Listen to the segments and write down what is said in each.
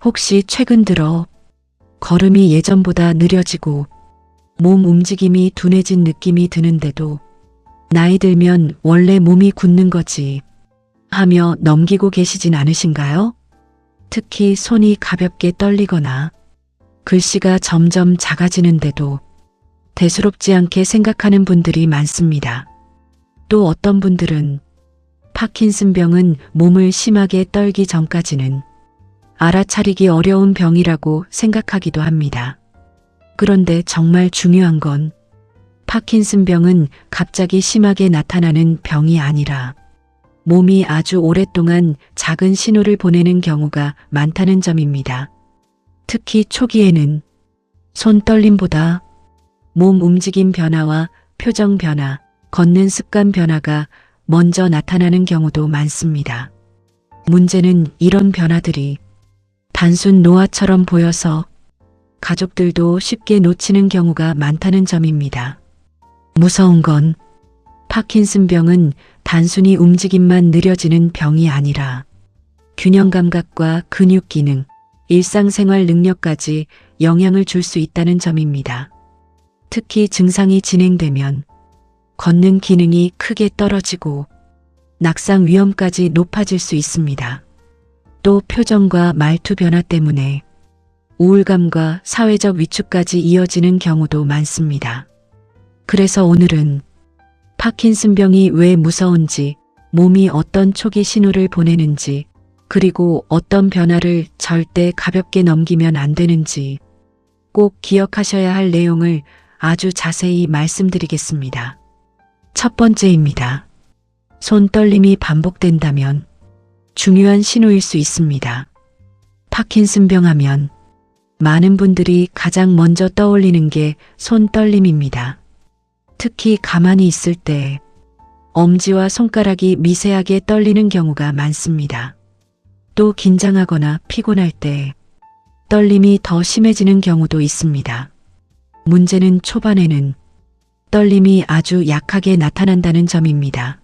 혹시 최근 들어 걸음이 예전보다 느려지고 몸 움직임이 둔해진 느낌이 드는데도 나이 들면 원래 몸이 굳는 거지 하며 넘기고 계시진 않으신가요? 특히 손이 가볍게 떨리거나 글씨가 점점 작아지는데도 대수롭지 않게 생각하는 분들이 많습니다. 또 어떤 분들은 파킨슨병은 몸을 심하게 떨기 전까지는 알아차리기 어려운 병이라고 생각하기도 합니다. 그런데 정말 중요한 건 파킨슨병은 갑자기 심하게 나타나는 병이 아니라 몸이 아주 오랫동안 작은 신호를 보내는 경우가 많다는 점입니다. 특히 초기에는 손떨림보다 몸 움직임 변화와 표정 변화, 걷는 습관 변화가 먼저 나타나는 경우도 많습니다. 문제는 이런 변화들이 단순 노화처럼 보여서 가족들도 쉽게 놓치는 경우가 많다는 점입니다. 무서운 건 파킨슨병은 단순히 움직임만 느려지는 병이 아니라 균형 감각과 근육 기능, 일상생활 능력까지 영향을 줄 수 있다는 점입니다. 특히 증상이 진행되면 걷는 기능이 크게 떨어지고 낙상 위험까지 높아질 수 있습니다. 또 표정과 말투 변화 때문에 우울감과 사회적 위축까지 이어지는 경우도 많습니다. 그래서 오늘은 파킨슨병이 왜 무서운지, 몸이 어떤 초기 신호를 보내는지, 그리고 어떤 변화를 절대 가볍게 넘기면 안 되는지 꼭 기억하셔야 할 내용을 아주 자세히 말씀드리겠습니다. 첫 번째입니다. 손떨림이 반복된다면 중요한 신호일 수 있습니다. 파킨슨병 하면 많은 분들이 가장 먼저 떠올리는 게 손떨림입니다. 특히 가만히 있을 때 엄지와 손가락이 미세하게 떨리는 경우가 많습니다. 또 긴장하거나 피곤할 때 떨림이 더 심해지는 경우도 있습니다. 문제는 초반에는 떨림이 아주 약하게 나타난다는 점입니다.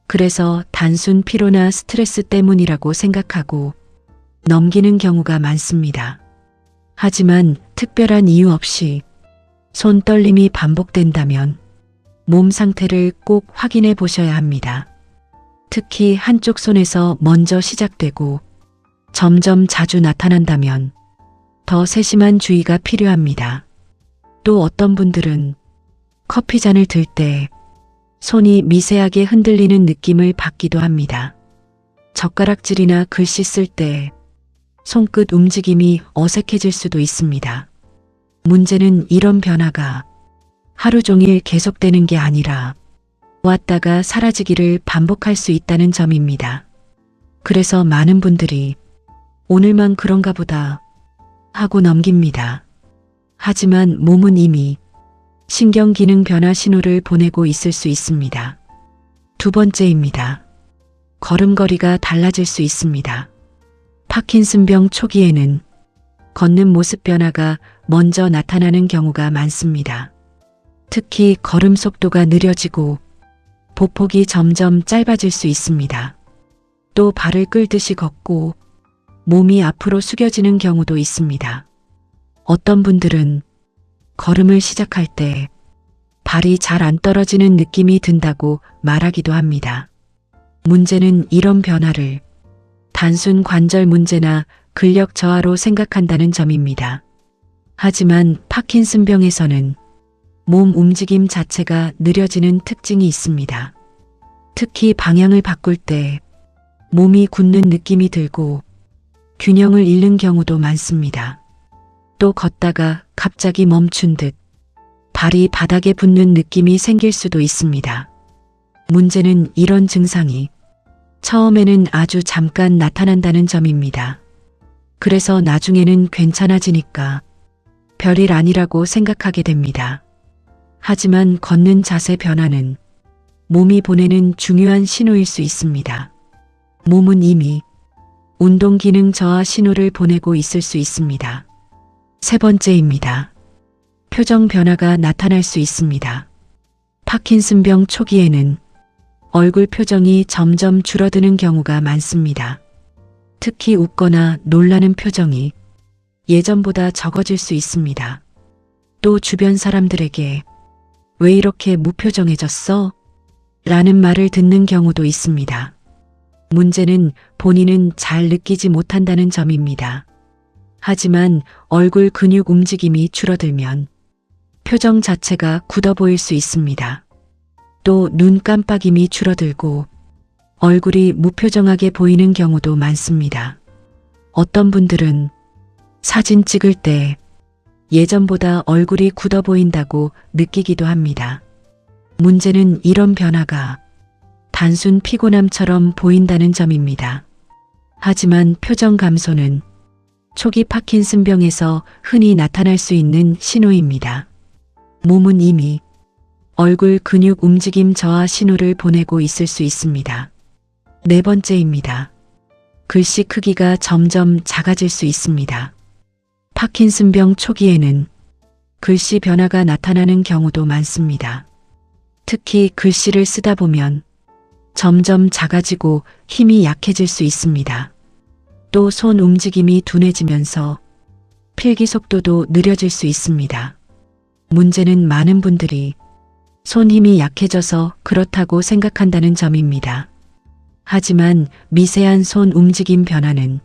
그래서 단순 피로나 스트레스 때문이라고 생각하고 넘기는 경우가 많습니다. 하지만 특별한 이유 없이 손떨림이 반복된다면 몸 상태를 꼭 확인해 보셔야 합니다. 특히 한쪽 손에서 먼저 시작되고 점점 자주 나타난다면 더 세심한 주의가 필요합니다. 또 어떤 분들은 커피잔을 들 때 손이 미세하게 흔들리는 느낌을 받기도 합니다. 젓가락질이나 글씨 쓸 때 손끝 움직임이 어색해질 수도 있습니다. 문제는 이런 변화가 하루 종일 계속되는 게 아니라 왔다가 사라지기를 반복할 수 있다는 점입니다. 그래서 많은 분들이 오늘만 그런가 보다 하고 넘깁니다. 하지만 몸은 이미 신경기능 변화 신호를 보내고 있을 수 있습니다. 두 번째입니다. 걸음걸이가 달라질 수 있습니다. 파킨슨병 초기에는 걷는 모습 변화가 먼저 나타나는 경우가 많습니다. 특히 걸음 속도가 느려지고 보폭이 점점 짧아질 수 있습니다. 또 발을 끌듯이 걷고 몸이 앞으로 숙여지는 경우도 있습니다. 어떤 분들은 걸음을 시작할 때 발이 잘 안 떨어지는 느낌이 든다고 말하기도 합니다. 문제는 이런 변화를 단순 관절 문제나 근력 저하로 생각한다는 점입니다. 하지만 파킨슨병에서는 몸 움직임 자체가 느려지는 특징이 있습니다. 특히 방향을 바꿀 때 몸이 굳는 느낌이 들고 균형을 잃는 경우도 많습니다. 또 걷다가 갑자기 멈춘 듯 발이 바닥에 붙는 느낌이 생길 수도 있습니다. 문제는 이런 증상이 처음에는 아주 잠깐 나타난다는 점입니다. 그래서 나중에는 괜찮아지니까 별일 아니라고 생각하게 됩니다. 하지만 걷는 자세 변화는 몸이 보내는 중요한 신호일 수 있습니다. 몸은 이미 운동 기능 저하 신호를 보내고 있을 수 있습니다. 세 번째입니다. 표정 변화가 나타날 수 있습니다. 파킨슨병 초기에는 얼굴 표정이 점점 줄어드는 경우가 많습니다. 특히 웃거나 놀라는 표정이 예전보다 적어질 수 있습니다. 또 주변 사람들에게 왜 이렇게 무표정해졌어? 라는 말을 듣는 경우도 있습니다. 문제는 본인은 잘 느끼지 못한다는 점입니다. 하지만 얼굴 근육 움직임이 줄어들면 표정 자체가 굳어 보일 수 있습니다. 또 눈 깜빡임이 줄어들고 얼굴이 무표정하게 보이는 경우도 많습니다. 어떤 분들은 사진 찍을 때 예전보다 얼굴이 굳어 보인다고 느끼기도 합니다. 문제는 이런 변화가 단순 피곤함처럼 보인다는 점입니다. 하지만 표정 감소는 초기 파킨슨병에서 흔히 나타날 수 있는 신호입니다. 몸은 이미 얼굴 근육 움직임 저하 신호를 보내고 있을 수 있습니다. 네 번째입니다. 글씨 크기가 점점 작아질 수 있습니다. 파킨슨병 초기에는 글씨 변화가 나타나는 경우도 많습니다. 특히 글씨를 쓰다 보면 점점 작아지고 힘이 약해질 수 있습니다. 또 손 움직임이 둔해지면서 필기 속도도 느려질 수 있습니다. 문제는 많은 분들이 손 힘이 약해져서 그렇다고 생각한다는 점입니다. 하지만 미세한 손 움직임 변화는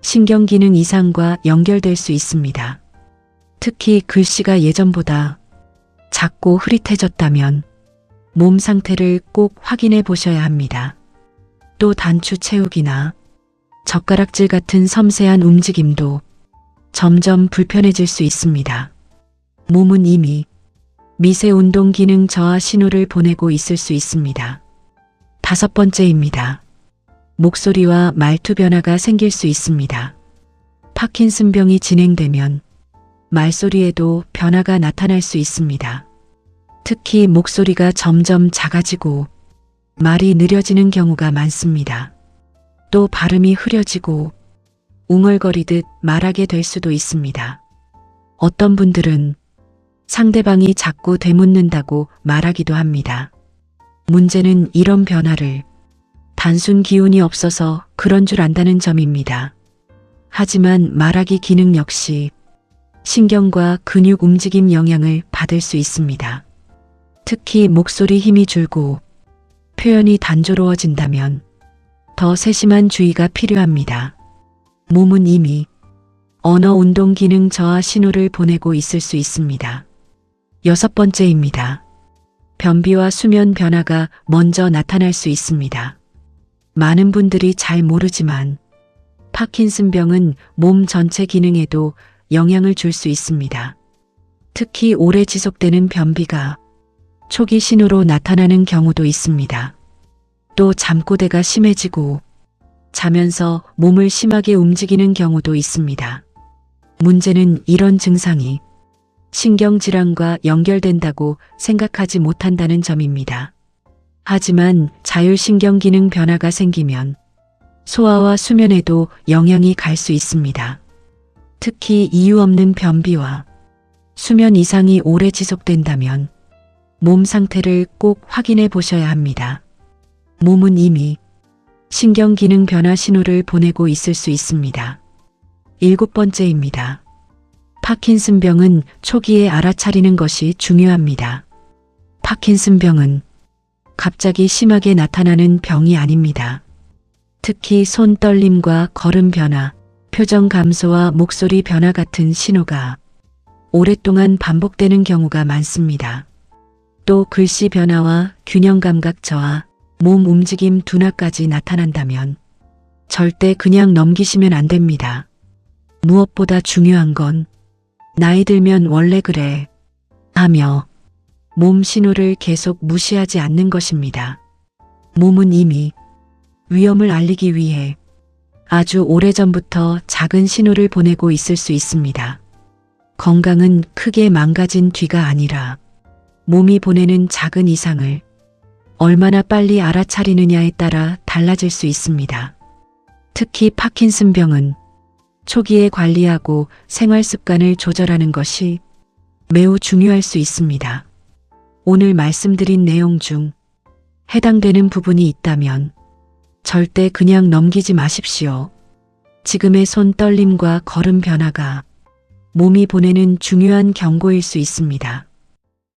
신경기능 이상과 연결될 수 있습니다. 특히 글씨가 예전보다 작고 흐릿해졌다면 몸 상태를 꼭 확인해 보셔야 합니다. 또 단추 채우기나 젓가락질 같은 섬세한 움직임도 점점 불편해질 수 있습니다. 몸은 이미 미세 운동 기능 저하 신호를 보내고 있을 수 있습니다. 다섯 번째입니다. 목소리와 말투 변화가 생길 수 있습니다. 파킨슨병이 진행되면 말소리에도 변화가 나타날 수 있습니다. 특히 목소리가 점점 작아지고 말이 느려지는 경우가 많습니다. 또 발음이 흐려지고 웅얼거리듯 말하게 될 수도 있습니다. 어떤 분들은 상대방이 자꾸 되묻는다고 말하기도 합니다. 문제는 이런 변화를 단순 기운이 없어서 그런 줄 안다는 점입니다. 하지만 말하기 기능 역시 신경과 근육 움직임 영향을 받을 수 있습니다. 특히 목소리 힘이 줄고 표현이 단조로워진다면 더 세심한 주의가 필요합니다. 몸은 이미 언어 운동 기능 저하 신호를 보내고 있을 수 있습니다. 여섯 번째입니다. 변비와 수면 변화가 먼저 나타날 수 있습니다. 많은 분들이 잘 모르지만 파킨슨병은 몸 전체 기능에도 영향을 줄 수 있습니다. 특히 오래 지속되는 변비가 초기 신호로 나타나는 경우도 있습니다. 또 잠꼬대가 심해지고 자면서 몸을 심하게 움직이는 경우도 있습니다. 문제는 이런 증상이 신경질환과 연결된다고 생각하지 못한다는 점입니다. 하지만 자율신경기능 변화가 생기면 소화와 수면에도 영향이 갈 수 있습니다. 특히 이유 없는 변비와 수면 이상이 오래 지속된다면 몸 상태를 꼭 확인해 보셔야 합니다. 몸은 이미 신경기능 변화 신호를 보내고 있을 수 있습니다. 일곱 번째입니다. 파킨슨병은 초기에 알아차리는 것이 중요합니다. 파킨슨병은 갑자기 심하게 나타나는 병이 아닙니다. 특히 손 떨림과 걸음 변화, 표정 감소와 목소리 변화 같은 신호가 오랫동안 반복되는 경우가 많습니다. 또 글씨 변화와 균형 감각 저하, 몸 움직임 둔화까지 나타난다면 절대 그냥 넘기시면 안 됩니다. 무엇보다 중요한 건 나이 들면 원래 그래 하며 몸 신호를 계속 무시하지 않는 것입니다. 몸은 이미 위험을 알리기 위해 아주 오래전부터 작은 신호를 보내고 있을 수 있습니다. 건강은 크게 망가진 뒤가 아니라 몸이 보내는 작은 이상을 얼마나 빨리 알아차리느냐에 따라 달라질 수 있습니다. 특히 파킨슨병은 초기에 관리하고 생활 습관을 조절하는 것이 매우 중요할 수 있습니다. 오늘 말씀드린 내용 중 해당되는 부분이 있다면 절대 그냥 넘기지 마십시오. 지금의 손 떨림과 걸음 변화가 몸이 보내는 중요한 경고일 수 있습니다.